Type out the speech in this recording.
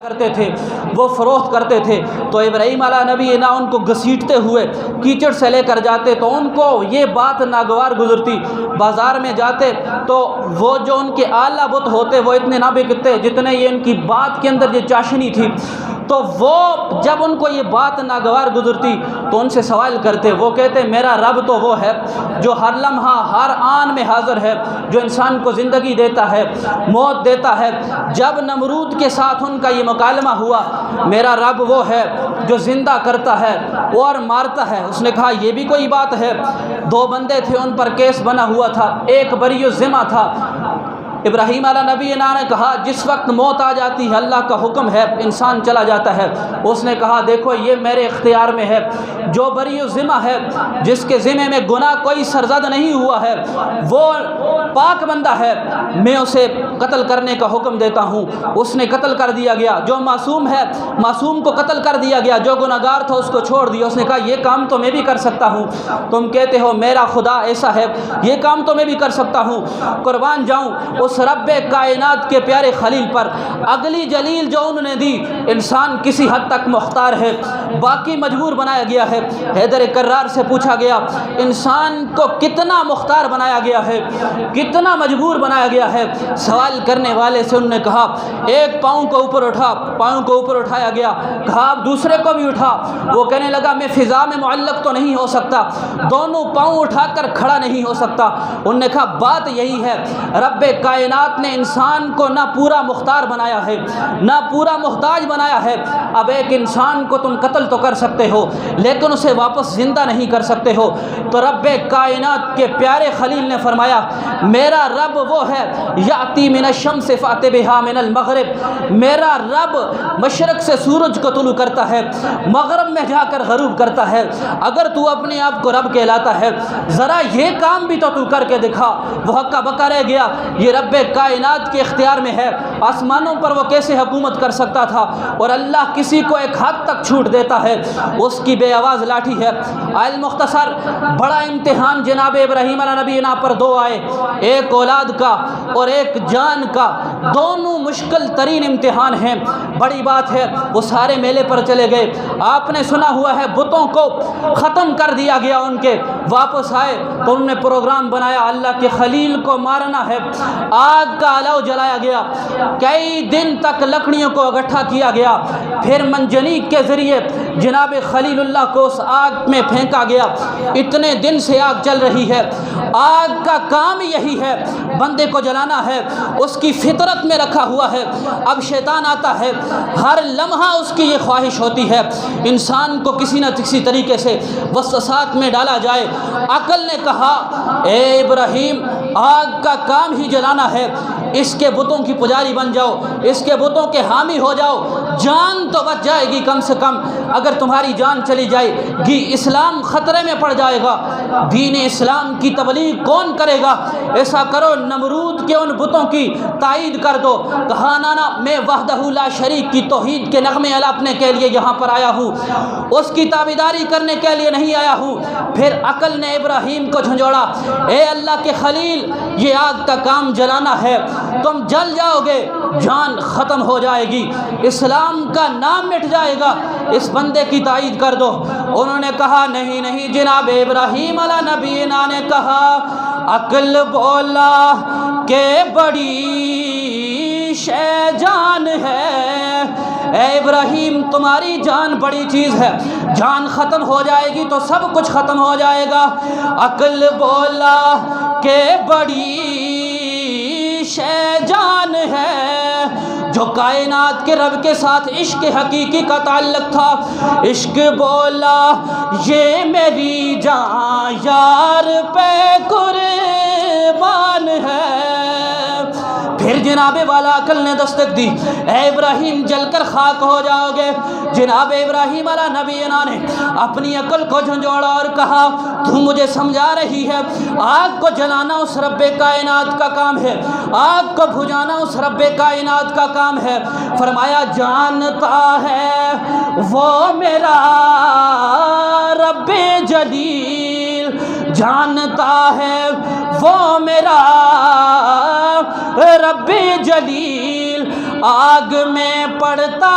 کرتے تھے وہ فروخت کرتے تھے، تو ابراہیم علیہ نبی نا ان کو گھسیٹتے ہوئے کیچڑ سے لے کر جاتے، تو ان کو یہ بات ناگوار گزرتی۔ بازار میں جاتے تو وہ جو ان کے اعلیٰ بت ہوتے وہ اتنے نہ بکتے جتنے یہ ان کی بات کے اندر یہ چاشنی تھی۔ تو وہ جب ان کو یہ بات ناگوار گزرتی تو ان سے سوال کرتے، وہ کہتے میرا رب تو وہ ہے جو ہر لمحہ ہر آن میں حاضر ہے، جو انسان کو زندگی دیتا ہے، موت دیتا ہے۔ جب نمرود کے ساتھ ان کا یہ مکالمہ ہوا، میرا رب وہ ہے جو زندہ کرتا ہے اور مارتا ہے، اس نے کہا یہ بھی کوئی بات ہے؟ دو بندے تھے، ان پر کیس بنا ہوا تھا، ایک بری الذمہ تھا۔ ابراہیم علیہ نبی نے کہا جس وقت موت آ جاتی ہے اللہ کا حکم ہے انسان چلا جاتا ہے۔ اس نے کہا دیکھو یہ میرے اختیار میں ہے، جو بری الذمہ ہے جس کے ذمہ میں گناہ کوئی سرزد نہیں ہوا ہے وہ پاک بندہ ہے، میں اسے قتل کرنے کا حکم دیتا ہوں۔ اس نے قتل کر دیا گیا۔ جو معصوم ہے معصوم کو قتل کر دیا گیا، جو گناہگار تھا اس کو چھوڑ دیا۔ اس نے کہا یہ کام تو میں بھی کر سکتا ہوں، تم کہتے ہو میرا خدا ایسا ہے، یہ کام تو میں بھی کر سکتا ہوں۔ قربان جاؤں اس رب کائنات کے پیارے خلیل پر۔ اگلی جلیل جو انہوں نے دی، انسان کسی حد تک مختار ہے، باقی مجبور بنایا گیا ہے۔ حیدر کرار سے پوچھا گیا انسان کو کتنا مختار بنایا گیا ہے، کتنا مجبور بنایا گیا ہے؟ سوال کرنے والے سے انہوں نے کہا ایک پاؤں کو اوپر اٹھا، پاؤں کو اوپر اٹھایا گیا، کہا اب دوسرے کو بھی اٹھا۔ وہ کہنے لگا میں فضا میں معلق تو نہیں ہو سکتا، دونوں پاؤں اٹھا کر کھڑا نہیں ہو سکتا۔ انہوں نے کہا بات یہی ہے، رب کائنات نے انسان کو نہ پورا مختار بنایا ہے نہ پورا محتاج بنایا ہے۔ اب ایک انسان کو تم قتل تو کر سکتے ہو لیکن اسے واپس زندہ نہیں کر سکتے ہو۔ تو رب کائنات کے پیارے خلیل نے فرمایا میرا رب وہ ہے یاتی من الشمس فاتی بہا من المغرب، میرا رب مشرق سے سورج کو طلوع کرتا ہے، مغرب میں جا کر غروب کرتا ہے۔ اگر تو اپنے آپ کو رب کہلاتا ہے ذرا یہ کام بھی تو کر کے دکھا۔ وہ ہکا بکا رہ گیا، یہ رب کائنات کے اختیار میں ہے، آسمانوں پر وہ کیسے حکومت کر سکتا تھا؟ اور اللہ کسی کو ایک حد تک چھوٹ دیتا ہے، اس کی بے آواز لاٹھی ہے۔ آئل مختصر بڑا امتحان جناب ابراہیم علیہ نبی پر دو آئے، ایک اولاد کا اور ایک جان کا، دونوں مشکل ترین امتحان ہیں۔ بڑی بات ہے وہ سارے میلے پر چلے گئے، آپ نے سنا ہوا ہے بتوں کو ختم کر دیا گیا ان کے، واپس آئے تو انہوں نے پروگرام بنایا اللہ کے خلیل کو مارنا ہے۔ آگ کا علو جلایا گیا، کئی دن تک لکڑیوں کو اکٹھا کیا گیا، پھر منجنیق کے ذریعے جناب خلیل اللہ کو اس آگ میں پھینکا گیا۔ اتنے دن سے آگ چل رہی ہے، آگ کا کام یہی ہے بندے کو جلانا ہے، اس کی فطرت میں رکھا ہوا ہے۔ اب شیطان آتا ہے، ہر لمحہ اس کی یہ خواہش ہوتی ہے انسان کو کسی نہ کسی طریقے سے وسوسات میں ڈالا جائے۔ عقل نے کہا اے ابراہیم آگ کا کام ہی جلانا ہے، اس کے بتوں کی پجاری بن جاؤ، اس کے بتوں کے حامی ہو جاؤ، جان تو بچ جائے گی کم سے کم۔ اگر تمہاری جان چلی جائے گی اسلام خطرے میں پڑ جائے گا، دین اسلام کی تبلیغ کون کرے گا؟ ایسا کرو نمرود کے ان بتوں کی تائید کر دو۔ کہا نانا میں وحدہ لا شریک کی توحید کے نغمے الاپنے کے لیے یہاں پر آیا ہوں، اس کی تابعداری کرنے کے لیے نہیں آیا ہوں۔ پھر عقل نے ابراہیم کو جھنجھوڑا، اے اللہ کے خلیل یہ آگ کا کام جلانا ہے، تم جل جاؤ گے، جان ختم ہو جائے گی، اسلام کا نام مٹ جائے گا، اس بندے کی تائید کر دو۔ انہوں نے کہا نہیں نہیں، جناب ابراہیم علیہ نبی نے کہا عقل بولا کہ بڑی شے جان ہے، اے ابراہیم تمہاری جان بڑی چیز ہے، جان ختم ہو جائے گی تو سب کچھ ختم ہو جائے گا۔ عقل بولا کہ بڑی شے جان ہے، جو کائنات کے رب کے ساتھ عشق حقیقی کا تعلق تھا، عشق بولا یہ میری جان یار پہ قربان ہے۔ پھر جناب والا عقل نے دستک دی، اے ابراہیم جل کر خاک ہو جاؤ گے۔ جناب ابراہیم علیہ نبی نے اپنی عقل کو جھنجھوڑا اور کہا تو مجھے سمجھا رہی ہے آگ کو جلانا اس رب کائنات کا کام ہے، آگ کو بھجانا اس رب کائنات کا کام ہے۔ فرمایا جانتا ہے وہ میرا رب جلیل، جانتا ہے وہ میرا رب جلیل، آگ میں پڑتا